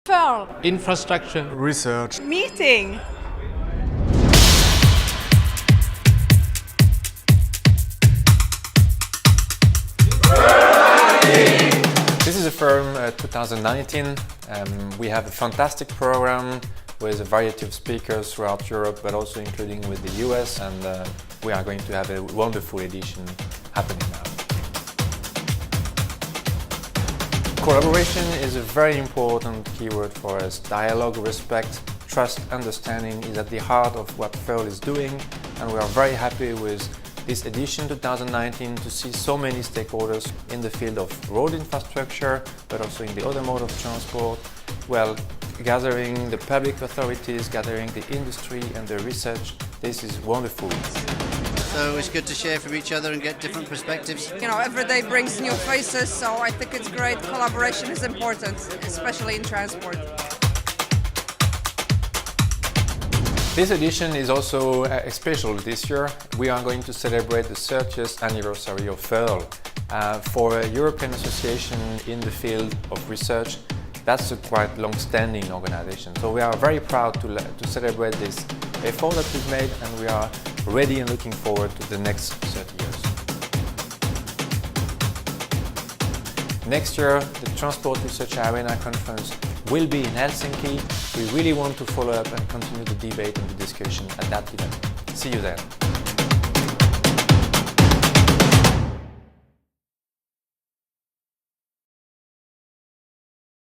FEHRL. Infrastructure. Research. Meeting. This is a FIRM 2019. We have a fantastic program with a variety of speakers throughout Europe, but also including with the US, and we are going to have a wonderful edition happening now. Collaboration is a very important keyword for us. Dialogue, respect, trust, understanding is at the heart of what FEHRL is doing, and we are very happy with this edition 2019 to see so many stakeholders in the field of road infrastructure, but also in the other mode of transport. Well, gathering the public authorities, gathering the industry and the research, this is wonderful. So it's good to share from each other and get different perspectives. You know, every day brings new faces, so I think it's great. Collaboration is important, especially in transport. This edition is also special this year. We are going to celebrate the 30th anniversary of FEHRL. For a European association in the field of research, that's a quite long-standing organization. So we are very proud to celebrate this effort that we've made, and we are ready and looking forward to the next 30 years. Next year, the Transport Research Arena Conference will be in Helsinki. We really want to follow up and continue the debate and the discussion at that event. See you there.